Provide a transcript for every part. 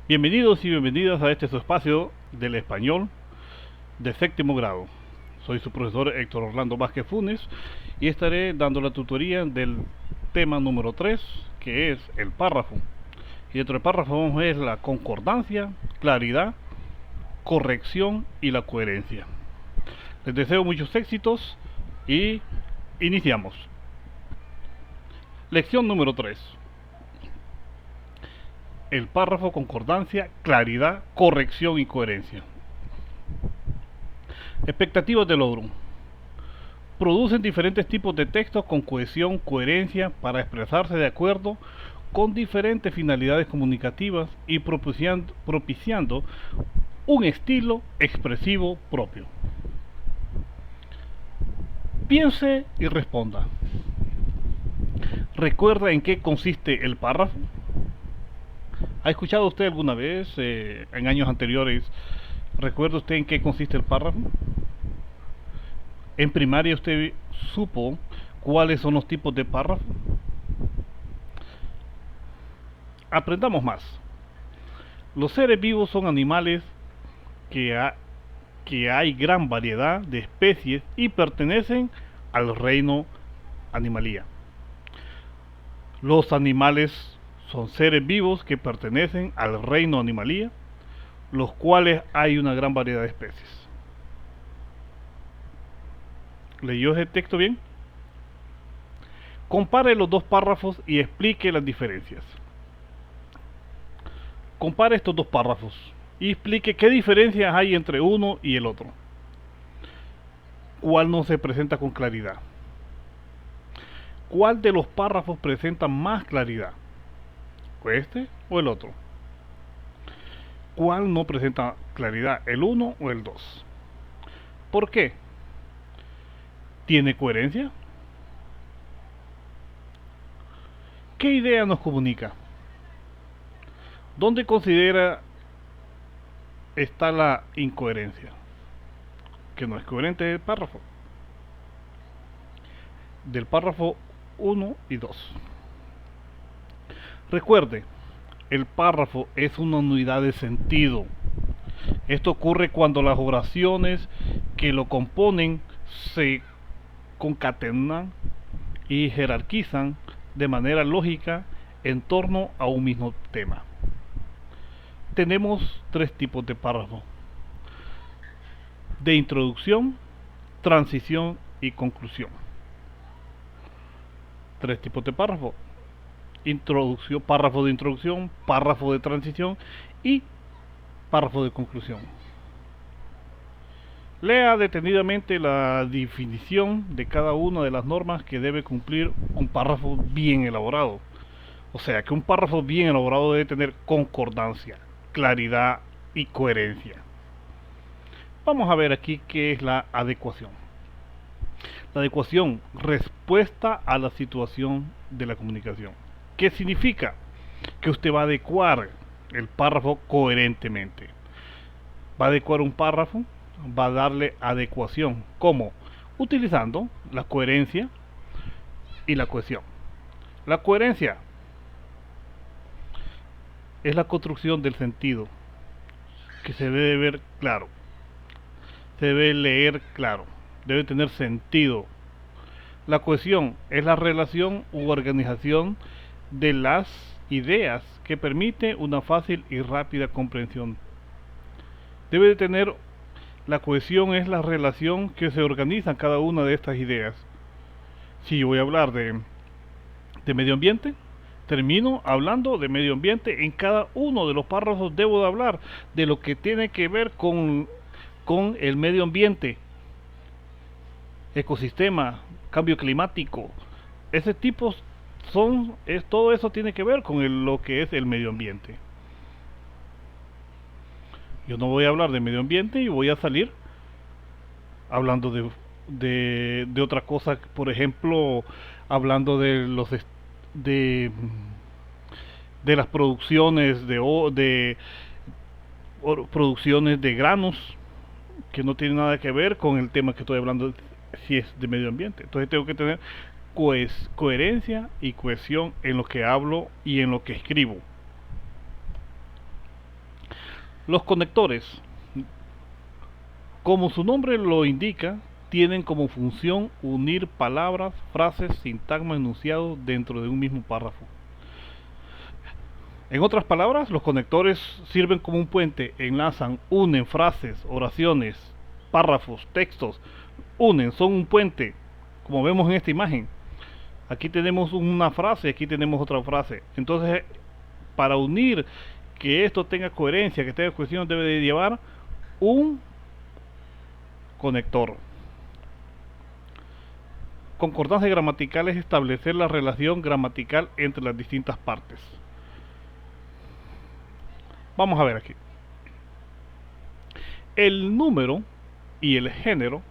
Bienvenidos y bienvenidas a este su espacio del español de séptimo grado. Soy su profesor Héctor Orlando Vázquez Funes y estaré dando la tutoría del tema número 3, que es el párrafo. Y dentro del párrafo vamos a ver la concordancia, claridad, corrección y la coherencia. Les deseo muchos éxitos y iniciamos. Lección número 3. El párrafo, concordancia, claridad, corrección y coherencia. Expectativas de logro. Producen diferentes tipos de textos con cohesión, coherencia, para expresarse de acuerdo con diferentes finalidades comunicativas y propiciando un estilo expresivo propio. Piense y responda. ¿Recuerda en qué consiste el párrafo? ¿Ha escuchado usted alguna vez, en años anteriores, recuerda usted en qué consiste el párrafo? ¿En primaria usted supo cuáles son los tipos de párrafo? Aprendamos más. Los seres vivos son animales que hay gran variedad de especies y pertenecen al reino animalía. Los animales son seres vivos que pertenecen al reino animalía, los cuales hay una gran variedad de especies. ¿Leyó ese texto bien? Compare los dos párrafos y explique las diferencias. Compare estos dos párrafos y explique qué diferencias hay entre uno y el otro. ¿Cuál no se presenta con claridad? ¿Cuál de los párrafos presenta más claridad? ¿Este o el otro? ¿Cuál no presenta claridad? ¿El 1 o el 2? ¿Por qué? ¿Tiene coherencia? ¿Qué idea nos comunica? ¿Dónde considera está la incoherencia? Que no es coherente el párrafo. Del párrafo 1 y 2. Recuerde, el párrafo es una unidad de sentido. Esto ocurre cuando las oraciones que lo componen se concatenan y jerarquizan de manera lógica en torno a un mismo tema. Tenemos tres tipos de párrafo: de introducción, transición y conclusión. Tres tipos de párrafo: introducción, párrafo de introducción, párrafo de transición y párrafo de conclusión. Lea detenidamente la definición de cada una de las normas que debe cumplir un párrafo bien elaborado. O sea que un párrafo bien elaborado debe tener concordancia, claridad y coherencia. Vamos a ver aquí qué es la adecuación. La adecuación, respuesta a la situación de la comunicación. ¿Qué significa? Que usted va a adecuar el párrafo coherentemente. Va a adecuar un párrafo, va a darle adecuación. ¿Cómo? Utilizando la coherencia y la cohesión. La coherencia es la construcción del sentido, que se debe ver claro, se debe leer claro, debe tener sentido. La cohesión es la relación u organización de las ideas que permite una fácil y rápida comprensión. Debe de tener, la cohesión es la relación que se organiza en cada una de estas ideas. Si yo voy a hablar de medio ambiente, termino hablando de medio ambiente. En cada uno de los párrafos debo de hablar de lo que tiene que ver con el medio ambiente, ecosistema, cambio climático. Ese tipo todo eso tiene que ver con lo que es el medio ambiente. Yo no voy a hablar de medio ambiente y voy a salir hablando de otra cosa, por ejemplo, hablando de, de las producciones producciones de granos, que no tiene nada que ver con el tema que estoy hablando, si es de medio ambiente. Entonces tengo que tener coherencia y cohesión en lo que hablo y en lo que escribo. Los conectores, como su nombre lo indica, tienen como función unir palabras, frases, sintagmas, enunciados dentro de un mismo párrafo. En otras palabras, los conectores sirven como un puente, enlazan, unen frases, oraciones, párrafos, textos, son un puente, como vemos en esta imagen. Aquí tenemos una frase, aquí tenemos otra frase. Entonces, para unir, que esto tenga coherencia, que tenga cohesión, debe de llevar un conector. Concordancia gramatical es establecer la relación gramatical entre las distintas partes. Vamos a ver aquí. El número y el género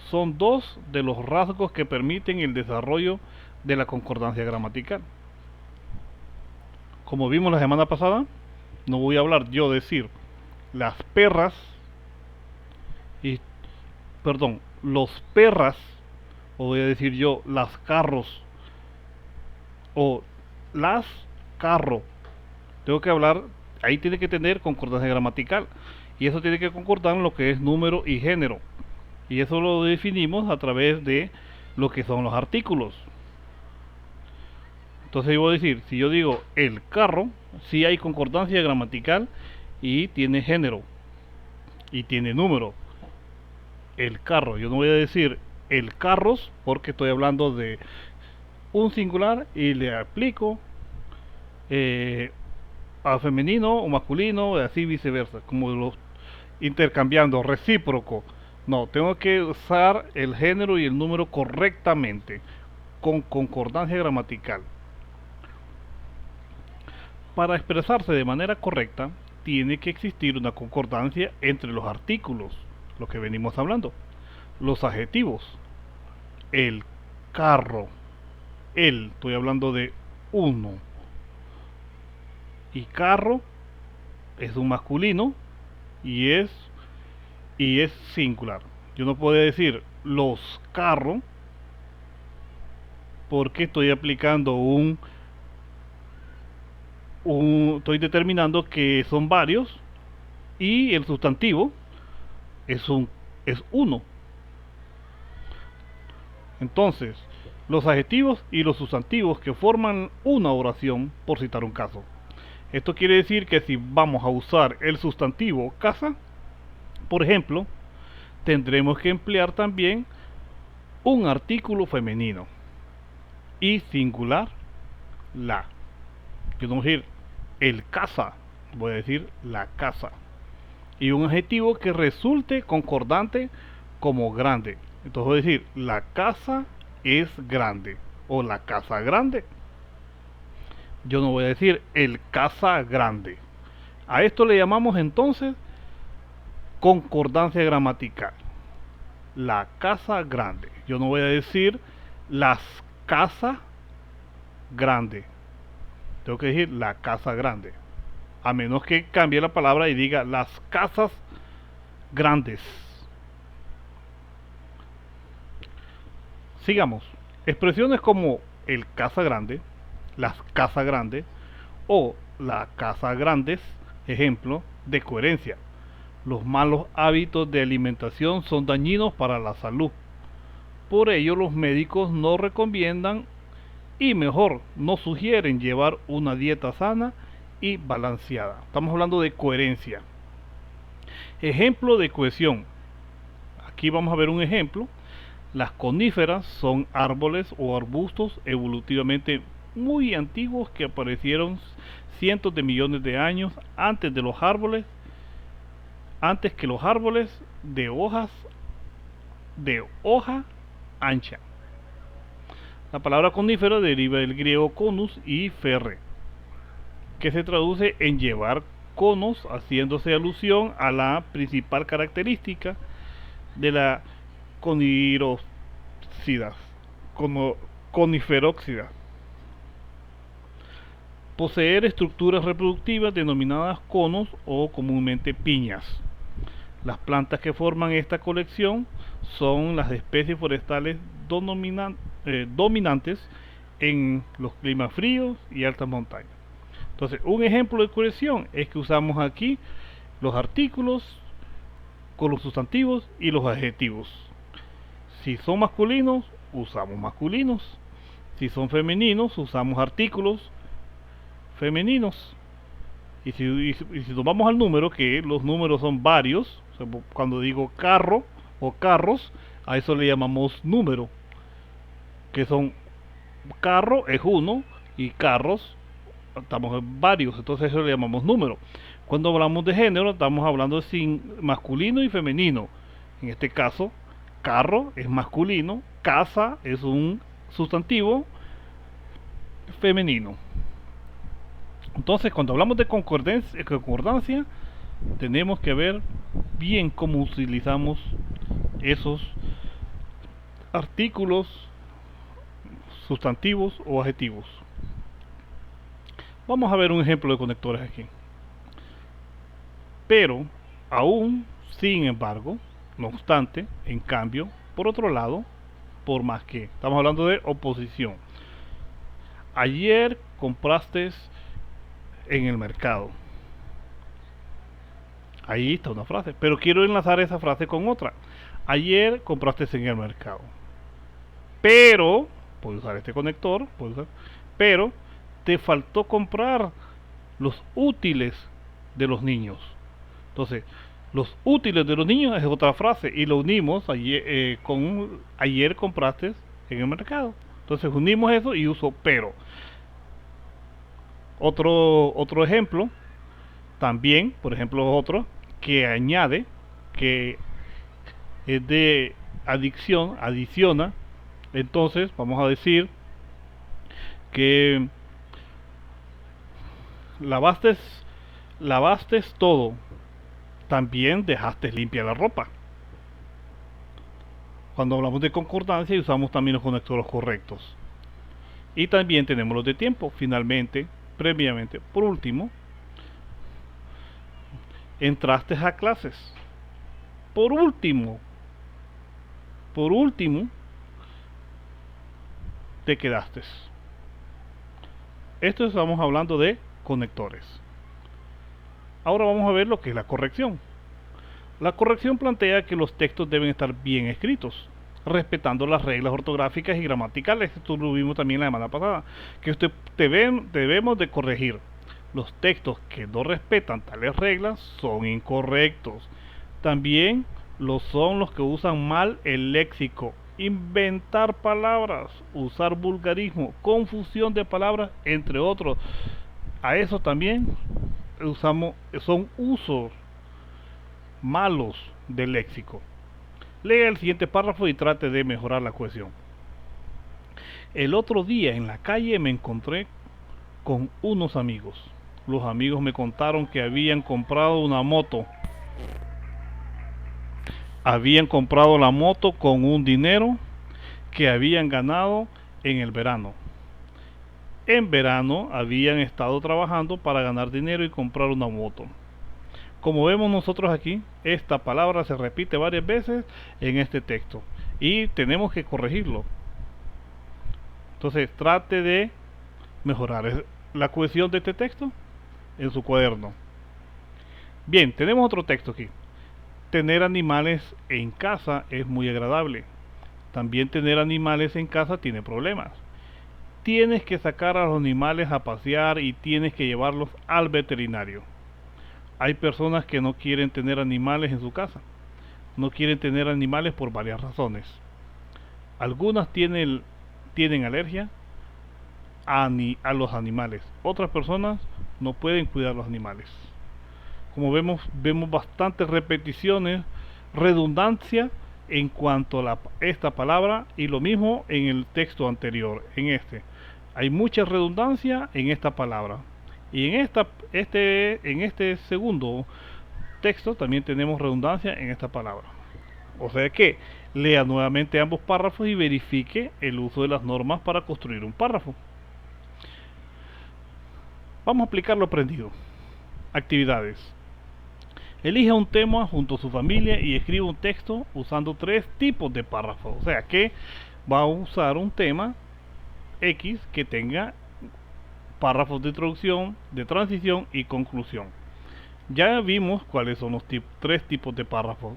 son dos de los rasgos que permiten el desarrollo de la concordancia gramatical. Como vimos la semana pasada, no voy a hablar yo decir las perras y los perras, o voy a decir yo las carros o las carro. Tengo que hablar, ahí tiene que tener concordancia gramatical y eso tiene que concordar en lo que es número y género, y eso lo definimos a través de lo que son los artículos. Entonces yo voy a decir, si yo digo el carro, sí hay concordancia gramatical y tiene género y tiene número. El carro, yo no voy a decir el carros porque estoy hablando de un singular y le aplico a femenino o masculino, así viceversa, como los intercambiando, recíproco. No, tengo que usar el género y el número correctamente, con concordancia gramatical. Para expresarse de manera correcta, tiene que existir una concordancia entre los artículos, lo que venimos hablando, los adjetivos, el carro, estoy hablando de uno, y carro es un masculino y es singular. Yo no puedo decir los carros porque estoy aplicando estoy determinando que son varios y el sustantivo es uno. Entonces, los adjetivos y los sustantivos que forman una oración, por citar un caso. Esto quiere decir que si vamos a usar el sustantivo casa, por ejemplo, tendremos que emplear también un artículo femenino y singular la. Yo no voy a decir el casa, voy a decir la casa. Y un adjetivo que resulte concordante como grande. Entonces voy a decir la casa es grande o la casa grande. Yo no voy a decir el casa grande. A esto le llamamos entonces concordancia gramatical. La casa grande. Yo no voy a decir las casas grande. Tengo que decir la casa grande. A menos que cambie la palabra y diga las casas grandes. Sigamos. Expresiones como el casa grande, las casas grandes o la casa grandes, ejemplo de coherencia. Los malos hábitos de alimentación son dañinos para la salud. Por ello los médicos no recomiendan y mejor no sugieren llevar una dieta sana y balanceada. Estamos hablando de coherencia. Ejemplo de cohesión. Aquí vamos a ver un ejemplo. Las coníferas son árboles o arbustos evolutivamente muy antiguos que aparecieron cientos de millones de años antes que los árboles de hoja ancha. La palabra conífero deriva del griego conus y ferre, que se traduce en llevar conos, haciéndose alusión a la principal característica de la coniferóxida. Poseer estructuras reproductivas denominadas conos o comúnmente piñas. Las plantas que forman esta colección son las especies forestales dominantes en los climas fríos y altas montañas. Entonces, un ejemplo de cohesión es que usamos aquí los artículos con los sustantivos y los adjetivos. Si son masculinos, usamos masculinos. Si son femeninos, usamos artículos femeninos. Y si tomamos al número, que los números son varios, o sea, cuando digo carro o carros, a eso le llamamos número, que son carro es uno y carros estamos en varios, entonces eso le llamamos número. Cuando hablamos de género, estamos hablando de masculino y femenino. En este caso, carro es masculino, casa es un sustantivo femenino. Entonces, cuando hablamos de concordancia, tenemos que ver bien cómo utilizamos esos artículos, sustantivos o adjetivos. Vamos a ver un ejemplo de conectores aquí. Pero, aún, sin embargo, no obstante, en cambio, por otro lado, por más que, estamos hablando de oposición. Ayer compraste en el mercado. Ahí está una frase, pero quiero enlazar esa frase con otra. Ayer compraste en el mercado. Pero, puedo usar este conector, pero te faltó comprar los útiles de los niños. Entonces, los útiles de los niños es otra frase y lo unimos con ayer compraste en el mercado. Entonces unimos eso y uso pero. Otro ejemplo, también, por ejemplo, otro que añade, que es de adiciona. Entonces vamos a decir que lavaste todo, también dejaste limpia la ropa. Cuando hablamos de concordancia usamos también los conectores correctos. Y también tenemos los de tiempo. Finalmente, previamente, por último, entraste a clases. Por último, te quedaste. Esto estamos hablando de conectores. Ahora vamos a ver lo que es la corrección. La corrección plantea que los textos deben estar bien escritos, respetando las reglas ortográficas y gramaticales. Esto lo vimos también la semana pasada, que debemos de corregir. Los textos que no respetan tales reglas son incorrectos. También lo son los que usan mal el léxico, inventar palabras, usar vulgarismo, confusión de palabras, entre otros. A eso también son usos malos del léxico. Lea el siguiente párrafo y trate de mejorar la cohesión. El otro día en la calle me encontré con unos amigos. Los amigos me contaron que habían comprado una moto. Habían comprado la moto con un dinero que habían ganado en el verano. En verano habían estado trabajando para ganar dinero y comprar una moto. Como vemos nosotros aquí, esta palabra se repite varias veces en este texto y tenemos que corregirlo. Entonces trate de mejorar la cohesión de este texto en su cuaderno. Bien, tenemos otro texto aquí. Tener animales en casa es muy agradable. También tener animales en casa tiene problemas. Tienes que sacar a los animales a pasear y tienes que llevarlos al veterinario. Hay personas que no quieren tener animales en su casa. No quieren tener animales por varias razones. Algunas tienen alergia a los animales. Otras personas no pueden cuidar los animales. Como vemos bastantes repeticiones, redundancia en cuanto a esta palabra y lo mismo en el texto anterior, en este. Hay mucha redundancia en esta palabra. Y en este segundo texto también tenemos redundancia en esta palabra. O sea que lea nuevamente ambos párrafos y verifique el uso de las normas para construir un párrafo. Vamos a aplicar lo aprendido. Actividades. Elija un tema junto a su familia y escriba un texto usando 3 tipos de párrafos. O sea que va a usar un tema X que tenga párrafos de introducción, de transición y conclusión. Ya vimos cuáles son los tres tipos de párrafos.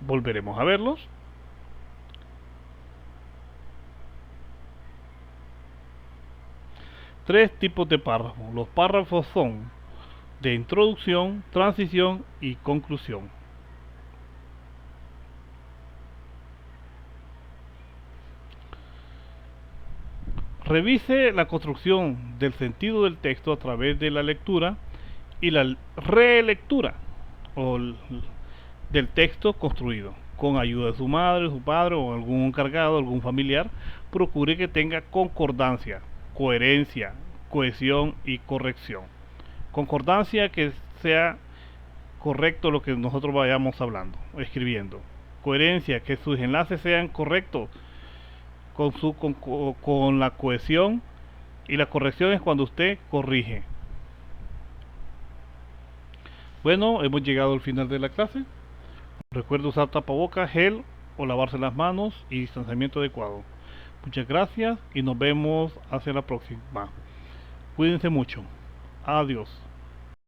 Volveremos a verlos. Tres tipos de párrafos. Los párrafos son de introducción, transición y conclusión. Revise la construcción del sentido del texto a través de la lectura y la relectura del texto construido. Con ayuda de su madre, su padre o algún encargado, algún familiar, procure que tenga concordancia, coherencia, cohesión y corrección. Concordancia, que sea correcto lo que nosotros vayamos hablando, escribiendo. Coherencia, que sus enlaces sean correctos con la cohesión, y la corrección es cuando usted corrige. Bueno, hemos llegado al final de la clase. Recuerde usar tapabocas, gel o lavarse las manos y distanciamiento adecuado. Muchas gracias y nos vemos hacia la próxima. Cuídense mucho. Adiós.